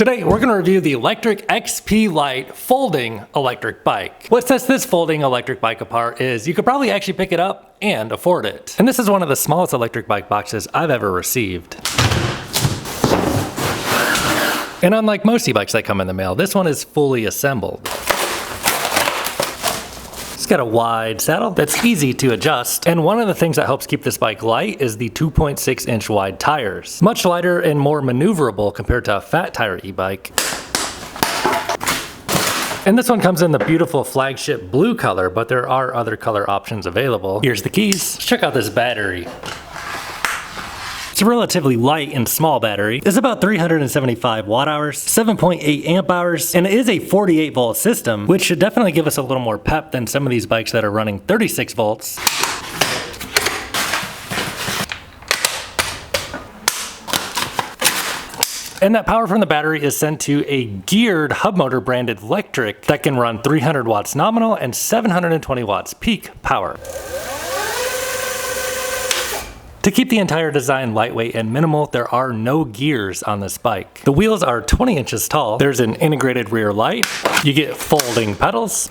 Today, we're gonna review the Lectric XP Lite folding electric bike. What sets this folding electric bike apart is you could probably actually pick it up and afford it. And this is one of the smallest electric bike boxes I've ever received. And unlike most e-bikes that come in the mail, this one is fully assembled. It's got a wide saddle that's easy to adjust, and one of the things that helps keep this bike light is the 2.6 inch wide tires. Much lighter and more maneuverable compared to a fat tire e-bike. And this one comes in the beautiful flagship blue color, but there are other color options available. Here's the keys. Let's check out this battery. It's a relatively light and small battery. It's about 375 watt hours, 7.8 amp hours, and it is a 48 volt system, which should definitely give us a little more pep than some of these bikes that are running 36 volts. And that power from the battery is sent to a geared hub motor branded Lectric that can run 300 watts nominal and 720 watts peak power. To keep the entire design lightweight and minimal, there are no gears on this bike. The wheels are 20 inches tall. There's an integrated rear light. You get folding pedals.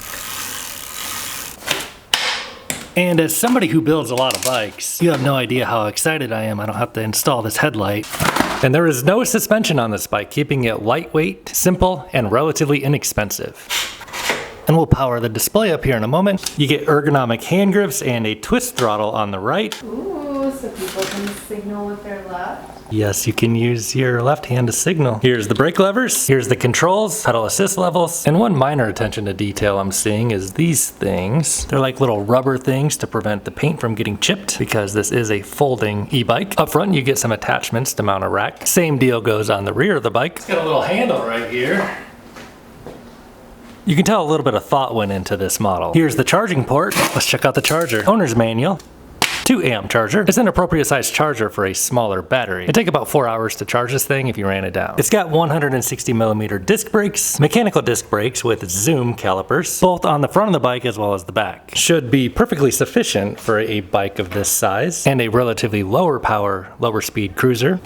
And as somebody who builds a lot of bikes, you have no idea how excited I am. I don't have to install this headlight. And there is no suspension on this bike, keeping it lightweight, simple, and relatively inexpensive. And we'll power the display up here in a moment. You get ergonomic hand grips and a twist throttle on the right. Ooh, so people can signal with their left. Yes, you can use your left hand to signal. Here's the brake levers, here's the controls, pedal assist levels, and one minor attention to detail I'm seeing is these things. They're like little rubber things to prevent the paint from getting chipped because this is a folding e-bike. Up front you get some attachments to mount a rack. Same deal goes on the rear of the bike. It's got a little handle right here. You can tell a little bit of thought went into this model. Here's the charging port. Let's check out the charger. Owner's manual. 2 amp charger. It's an appropriate size charger for a smaller battery. It'd take about 4 hours to charge this thing if you ran it down. It's got 160 millimeter disc brakes, mechanical disc brakes with zoom calipers, both on the front of the bike as well as the back. Should be perfectly sufficient for a bike of this size and a relatively lower power, lower speed cruiser.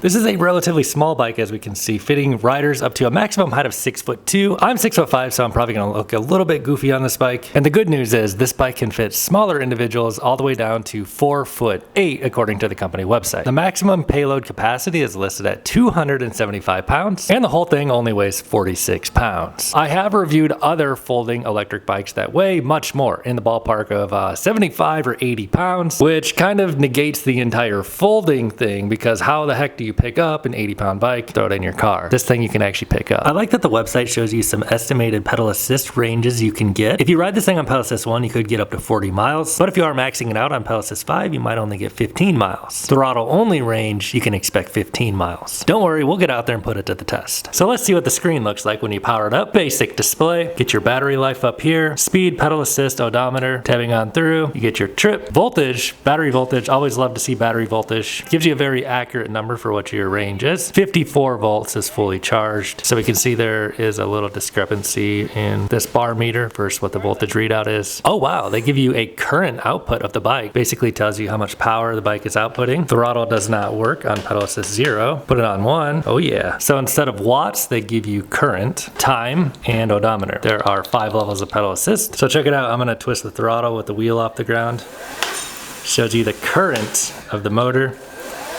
This is a relatively small bike, as we can see, fitting riders up to a maximum height of 6'2". I'm 6'5", so I'm probably gonna look a little bit goofy on this bike. And the good news is this bike can fit smaller individuals all the way down to 4'8", according to the company website. The maximum payload capacity is listed at 275 pounds, and the whole thing only weighs 46 pounds. I have reviewed other folding electric bikes that weigh much more, in the ballpark of 75 or 80 pounds, which kind of negates the entire folding thing, because how the heck do you pick up an 80-pound bike, throw it in your car? This thing you can actually pick up. I like that the website shows you some estimated pedal assist ranges you can get. If you ride this thing on pedal assist 1, you could get up to 40 miles, but if you are maxing it out on pedal assist 5, you might only get 15 miles. Throttle only range, you can expect 15 miles. Don't worry, we'll get out there and put it to the test. So let's see what the screen looks like when you power it up. Basic display, get your battery life up here, speed, pedal assist, odometer, tabbing on through, you get your trip, voltage, battery voltage, always love to see battery voltage. Gives you a very accurate number for what your range is. 54 volts is fully charged. So we can see there is a little discrepancy in this bar meter versus what the voltage readout is. Oh wow, they give you a current output of the bike. Basically tells you how much power the bike is outputting. Throttle does not work on pedal assist 0. Put it on 1. Oh yeah. So instead of watts, they give you current, time, and odometer. There are 5 levels of pedal assist. So check it out. I'm gonna twist the throttle with the wheel off the ground. Shows you the current of the motor.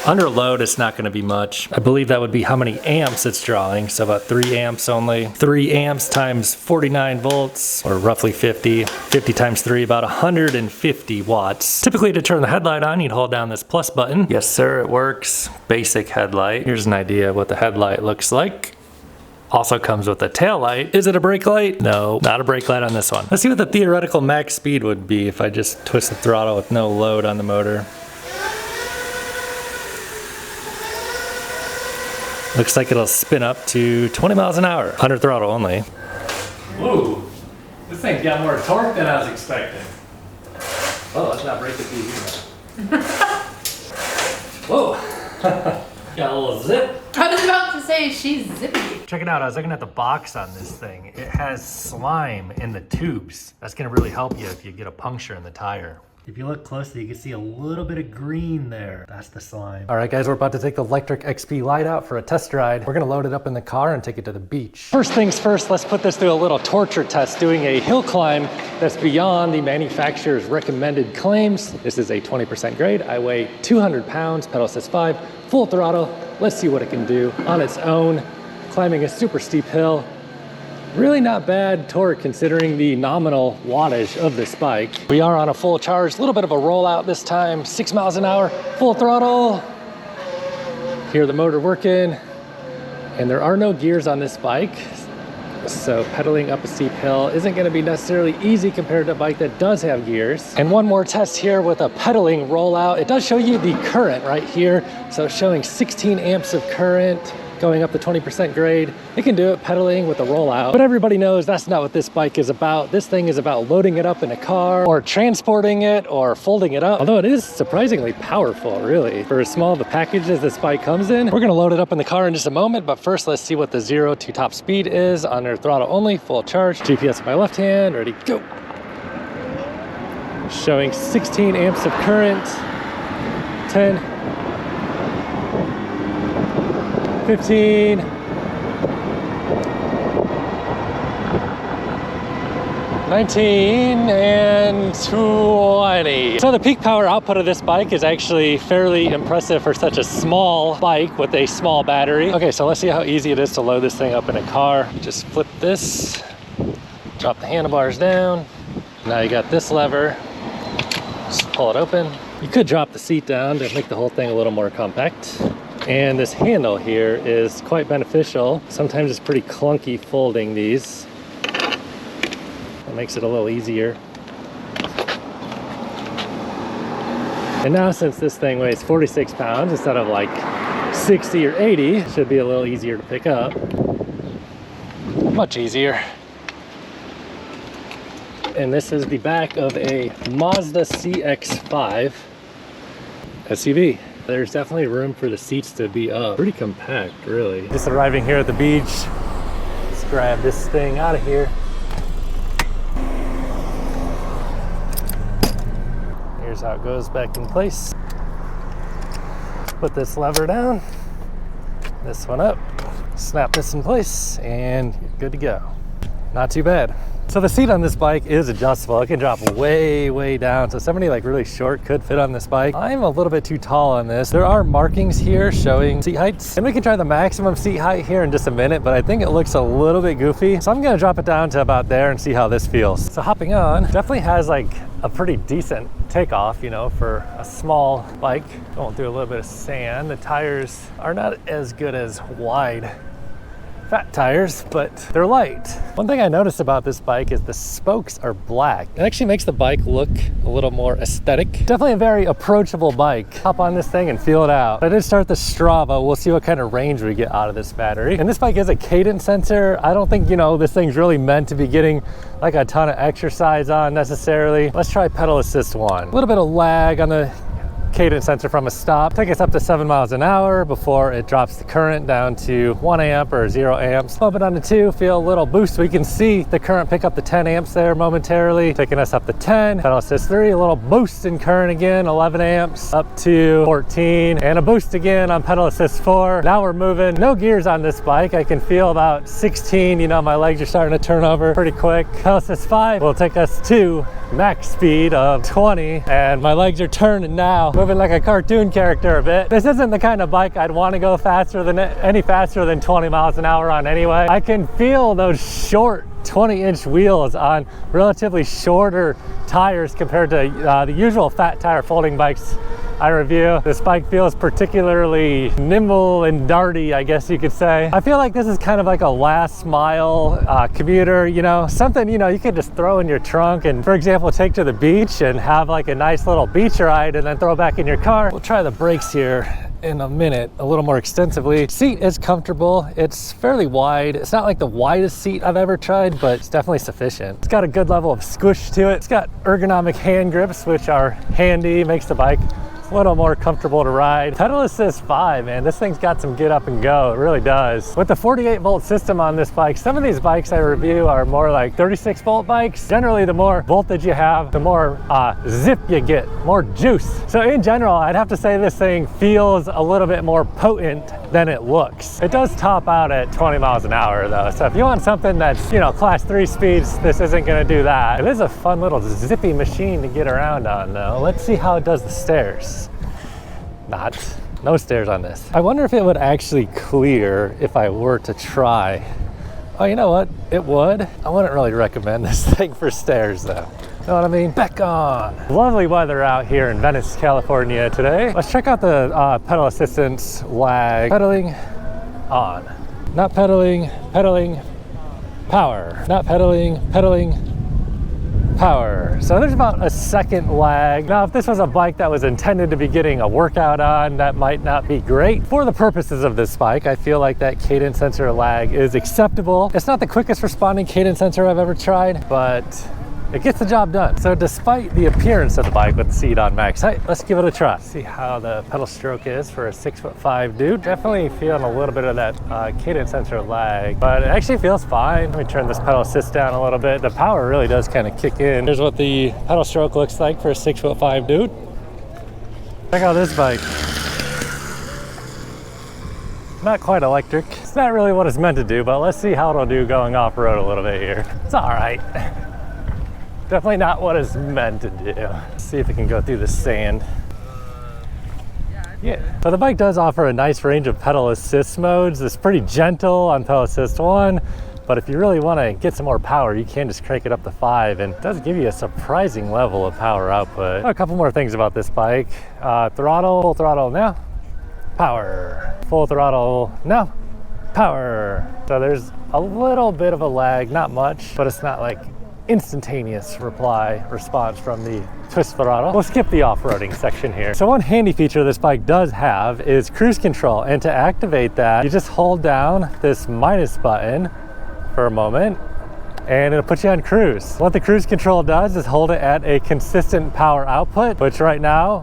Under load, it's not going to be much. I believe that would be how many amps it's drawing, so about 3 amps only. 3 amps times 49 volts, or roughly 50. 50 times 3, about 150 watts. Typically, to turn the headlight on, you'd hold down this plus button. Yes, sir, it works. Basic headlight. Here's an idea of what the headlight looks like. Also comes with a tail light. Is it a brake light? No, not a brake light on this one. Let's see what the theoretical max speed would be if I just twist the throttle with no load on the motor. Looks like it'll spin up to 20 miles an hour, under throttle only. Whoa, this thing got more torque than I was expecting. Oh, let's not break the TV. Whoa, got a little zip. I was about to say she's zippy. Check it out, I was looking at the box on this thing. It has slime in the tubes. That's gonna really help you if you get a puncture in the tire. If you look closely, you can see a little bit of green there. That's the slime. All right, guys, we're about to take the Lectric XP Lite out for a test ride. We're gonna load it up in the car and take it to the beach. First things first, let's put this through a little torture test, doing a hill climb that's beyond the manufacturer's recommended claims. This is a 20% grade. I weigh 200 pounds, pedal assist 5, full throttle. Let's see what it can do on its own. Climbing a super steep hill. Really not bad torque considering the nominal wattage of this bike. We are on a full charge, a little bit of a rollout this time, 6 miles an hour, full throttle. Hear the motor working, and there are no gears on this bike. So pedaling up a steep hill isn't gonna be necessarily easy compared to a bike that does have gears. And one more test here with a pedaling rollout. It does show you the current right here. So it's showing 16 amps of current. Going up the 20% grade. It can do it pedaling with a rollout, but everybody knows that's not what this bike is about. This thing is about loading it up in a car or transporting it or folding it up. Although it is surprisingly powerful, really. For as small of a package as this bike comes in. We're gonna load it up in the car in just a moment, but first let's see what the 0 to top speed is under throttle only, full charge. GPS in my left hand, ready, go. Showing 16 amps of current, 10, 15, 19, and 20. So the peak power output of this bike is actually fairly impressive for such a small bike with a small battery. Okay, so let's see how easy it is to load this thing up in a car. Just flip this, drop the handlebars down. Now you got this lever, just pull it open. You could drop the seat down to make the whole thing a little more compact. And this handle here is quite beneficial. Sometimes it's pretty clunky folding these. It makes it a little easier. And now since this thing weighs 46 pounds instead of like 60 or 80, it should be a little easier to pick up. Much easier. And this is the back of a Mazda CX-5 SUV. There's definitely room for the seats to be up. Pretty compact, really. Just arriving here at the beach. Let's grab this thing out of here. Here's how it goes back in place. Put this lever down, this one up, snap this in place, and you're good to go. Not too bad. So the seat on this bike is adjustable. It can drop way, way down. So somebody like really short could fit on this bike. I'm a little bit too tall on this. There are markings here showing seat heights. And we can try the maximum seat height here in just a minute, but I think it looks a little bit goofy. So I'm gonna drop it down to about there and see how this feels. So hopping on, definitely has like a pretty decent takeoff, you know, for a small bike. Going through a little bit of sand. The tires are not as good as wide fat tires, but they're light. One thing I noticed about this bike is the spokes are black. It actually makes the bike look a little more aesthetic. Definitely a very approachable bike. Hop on this thing and feel it out. I did start the Strava. We'll see what kind of range we get out of this battery. And this bike is a cadence sensor. I don't think, you know, this thing's really meant to be getting like a ton of exercise on necessarily. Let's try pedal assist 1. A little bit of lag on the cadence sensor from a stop. Take us up to 7 miles an hour before it drops the current down to 1 amp or 0 amps. Bump it on to 2, feel a little boost. We can see the current pick up the 10 amps there momentarily. Taking us up to 10. Pedal assist 3, a little boost in current again, 11 amps up to 14, and a boost again on pedal assist 4. Now we're moving. No gears on this bike. I can feel about 16. You know, my legs are starting to turn over pretty quick. Pedal assist 5 will take us to max speed of 20, and my legs are turning now. Moving like a cartoon character a bit. This isn't the kind of bike I'd want to go any faster than 20 miles an hour on anyway. I can feel those short 20-inch wheels on relatively shorter tires compared to the usual fat tire folding bikes I review. This bike feels particularly nimble and darty, I guess you could say. I feel like this is kind of like a last mile commuter, you know, something, you know, you could just throw in your trunk and, for example, take to the beach and have like a nice little beach ride and then throw back in your car. We'll try the brakes here in a minute a little more extensively. Seat is comfortable. It's fairly wide. It's not like the widest seat I've ever tried, but it's definitely sufficient. It's got a good level of squish to it. It's got ergonomic hand grips, which are handy, makes the bike a little more comfortable to ride. Pedal assist 5, man, this thing's got some get up and go, it really does. With the 48 volt system on this bike, some of these bikes I review are more like 36 volt bikes. Generally, the more voltage you have, the more zip you get, more juice. So in general, I'd have to say this thing feels a little bit more potent than it looks. It does top out at 20 miles an hour though. So if you want something that's, you know, class 3 speeds, this isn't gonna do that. It is a fun little zippy machine to get around on though. Let's see how it does the stairs. No stairs on this. I wonder if it would actually clear if I were to try. Oh, you know what? It would. I wouldn't really recommend this thing for stairs though. Know what I mean? Back on. Lovely weather out here in Venice, California today. Let's check out the pedal assistance lag. Pedaling on. Not pedaling, pedaling, power. Not pedaling, pedaling, power. So there's about a second lag. Now, if this was a bike that was intended to be getting a workout on, that might not be great. For the purposes of this bike, I feel like that cadence sensor lag is acceptable. It's not the quickest responding cadence sensor I've ever tried, but it gets the job done. So despite the appearance of the bike with the seat on max height, let's give it a try. See how the pedal stroke is for a 6'5" dude. Definitely feeling a little bit of that cadence sensor lag, but it actually feels fine. Let me turn this pedal assist down a little bit. The power really does kind of kick in. Here's what the pedal stroke looks like for a 6'5" dude. Check out this bike. Not quite electric. It's not really what it's meant to do, but let's see how it'll do going off-road a little bit here. It's all right. Definitely not what it's meant to do. Let's see if it can go through the sand. Yeah. So the bike does offer a nice range of pedal assist modes. It's pretty gentle on pedal assist 1, but if you really want to get some more power, you can just crank it up to 5, and it does give you a surprising level of power output. A couple more things about this bike. Throttle, full throttle now, power. Full throttle now, power. So there's a little bit of a lag, not much, but it's not like instantaneous response from the twist throttle. We'll skip the off-roading section here. So one handy feature this bike does have is cruise control, and to activate that, you just hold down this minus button for a moment and it'll put you on cruise. What the cruise control does is hold it at a consistent power output, which right now,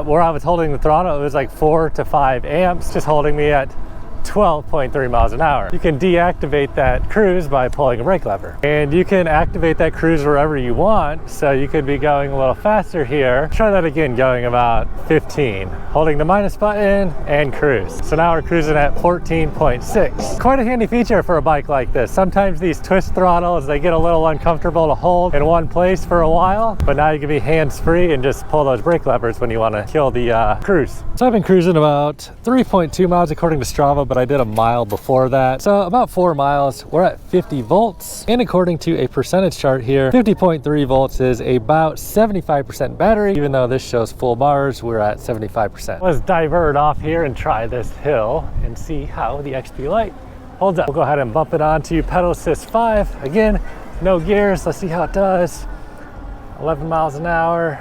where I was holding the throttle, it was like 4 to 5 amps, just holding me at 12.3 miles an hour. You can deactivate that cruise by pulling a brake lever, and you can activate that cruise wherever you want. So you could be going a little faster here. Try that again, going about 15, holding the minus button and cruise. So now we're cruising at 14.6. Quite a handy feature for a bike like this. Sometimes these twist throttles, they get a little uncomfortable to hold in one place for a while, but now you can be hands-free and just pull those brake levers when you want to kill the cruise. So I've been cruising about 3.2 miles according to Strava, but I did a mile before that. So about 4 miles, we're at 50 volts. And according to a percentage chart here, 50.3 volts is about 75% battery. Even though this shows full bars, we're at 75%. Let's divert off here and try this hill and see how the XP Lite holds up. We'll go ahead and bump it onto pedal assist 5. Again, no gears. Let's see how it does. 11 miles an hour.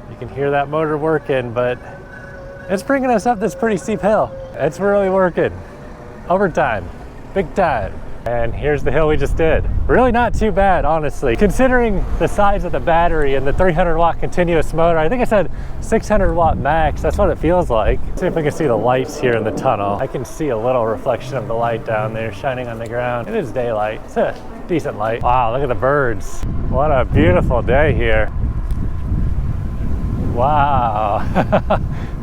You can hear that motor working, but it's bringing us up this pretty steep hill. It's really working. Overtime, big time. And here's the hill we just did. Really not too bad, honestly. Considering the size of the battery and the 300 watt continuous motor, I think I said 600 watt max, that's what it feels like. Let's see if we can see the lights here in the tunnel. I can see a little reflection of the light down there shining on the ground. It is daylight, it's a decent light. Wow, look at the birds. What a beautiful day here. Wow,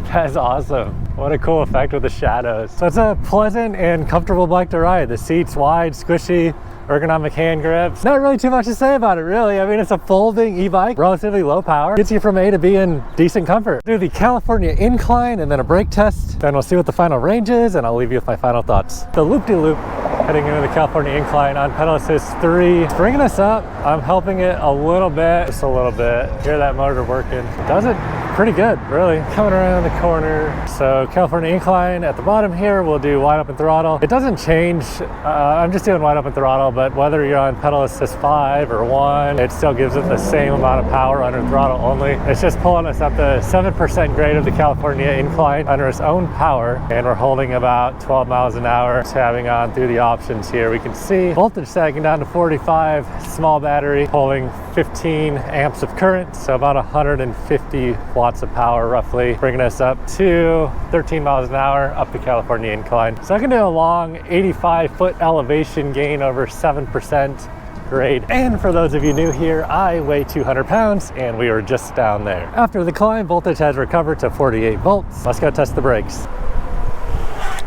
that's awesome. What a cool effect with the shadows. So it's a pleasant and comfortable bike to ride. The seat's wide, squishy, ergonomic hand grips. Not really too much to say about it, really. I mean, it's a folding e-bike, relatively low power. Gets you from A to B in decent comfort. Do the California incline and then a brake test. Then we'll see what the final range is, and I'll leave you with my final thoughts. The loop-de-loop heading into the California incline on pedal assist 3. It's bringing us up. I'm helping it a little bit, just a little bit. Hear that motor working. Does it pretty good, really. Coming around the corner. So California incline at the bottom here, we'll do wide open throttle. It doesn't change. I'm just doing wide open throttle, but whether you're on pedal assist 5 or 1, it still gives it the same amount of power under throttle only. It's just pulling us up to 7% grade of the California incline under its own power, and we're holding about 12 miles an hour. Tabbing on through the options here, we can see voltage sagging down to 45, small battery, pulling 15 amps of current, so about 150 watts watts of power roughly, bringing us up to 13 miles an hour up the California incline. So I can do a long 85-foot elevation gain over 7% grade. And for those of you new here, I weigh 200 pounds and we were just down there. After the climb, voltage has recovered to 48 volts. Let's go test the brakes.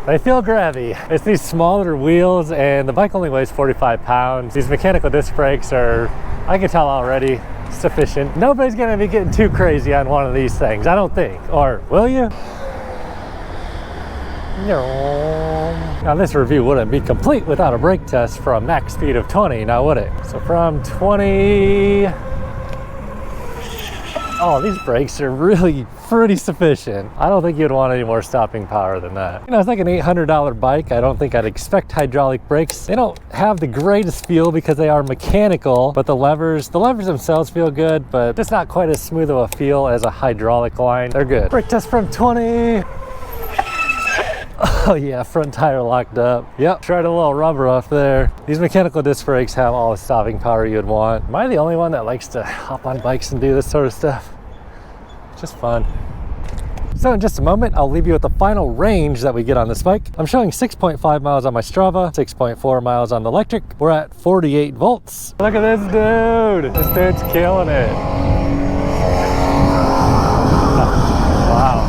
They feel grabby. It's these smaller wheels and the bike only weighs 45 pounds. These mechanical disc brakes are, I can tell already, sufficient. Nobody's gonna be getting too crazy on one of these things, I don't think. Or will you? Now this review wouldn't be complete without a brake test for a max speed of 20, now would it? So from 20, oh, these brakes are really pretty sufficient. I don't think you'd want any more stopping power than that. You know, it's like an $800 bike. I don't think I'd expect hydraulic brakes. They don't have the greatest feel because they are mechanical, but the levers themselves feel good, but just not quite as smooth of a feel as a hydraulic line. They're good. Brake test from 20. Oh yeah, front tire locked up. Yep, tried a little rubber off there. These mechanical disc brakes have all the stopping power you'd want. Am I the only one that likes to hop on bikes and do this sort of stuff? Just fun. So in just a moment, I'll leave you with the final range that we get on this bike. I'm showing 6.5 miles on my Strava, 6.4 miles on the Lectric. We're at 48 volts. Look at this dude. This dude's killing it. Wow.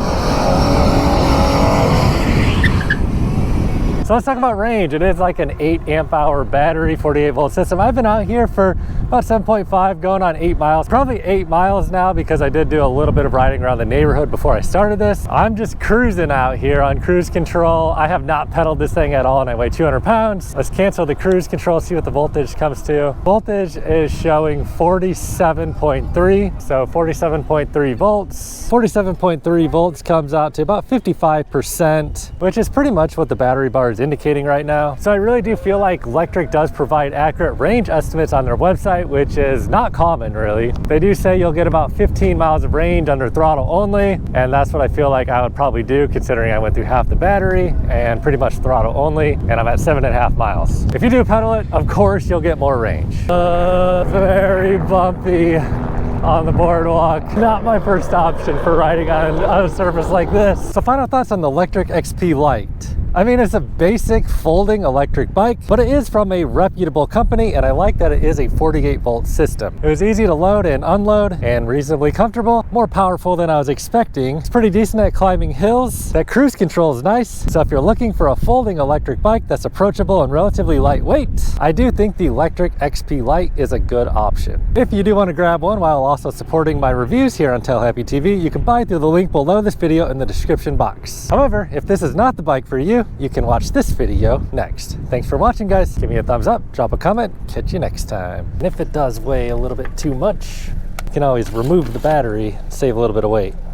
So let's talk about range. It is like an 8 amp hour battery, 48 volt system. I've been out here for about 7.5, going on 8 miles, probably 8 miles now because I did do a little bit of riding around the neighborhood before I started this. I'm just cruising out here on cruise control. I have not pedaled this thing at all and I weigh 200 pounds. Let's cancel the cruise control, see what the voltage comes to. Voltage is showing 47.3, so 47.3 volts. 47.3 volts comes out to about 55%, which is pretty much what the battery bar is indicating right now. So I really do feel like Lectric does provide accurate range estimates on their website, which is not common really. They do say you'll get about 15 miles of range under throttle only, and that's what I feel like I would probably do considering I went through half the battery and pretty much throttle only, and I'm at 7.5 miles. If you do pedal it, of course you'll get more range. Very bumpy on the boardwalk. Not my first option for riding on a surface like this. So final thoughts on the Lectric XP Lite. I mean, it's a basic folding electric bike, but it is from a reputable company, and I like that it is a 48 volt system. It was easy to load and unload and reasonably comfortable, more powerful than I was expecting. It's pretty decent at climbing hills. That cruise control is nice. So if you're looking for a folding electric bike that's approachable and relatively lightweight, I do think the Lectric XP Lite is a good option. If you do want to grab one while also supporting my reviews here on Tell Happy TV, you can buy through the link below this video in the description box. However, if this is not the bike for you, you can watch this video next. Thanks for watching, guys. Give me a thumbs up, drop a comment, catch you next time. And if it does weigh a little bit too much, you can always remove the battery, save a little bit of weight.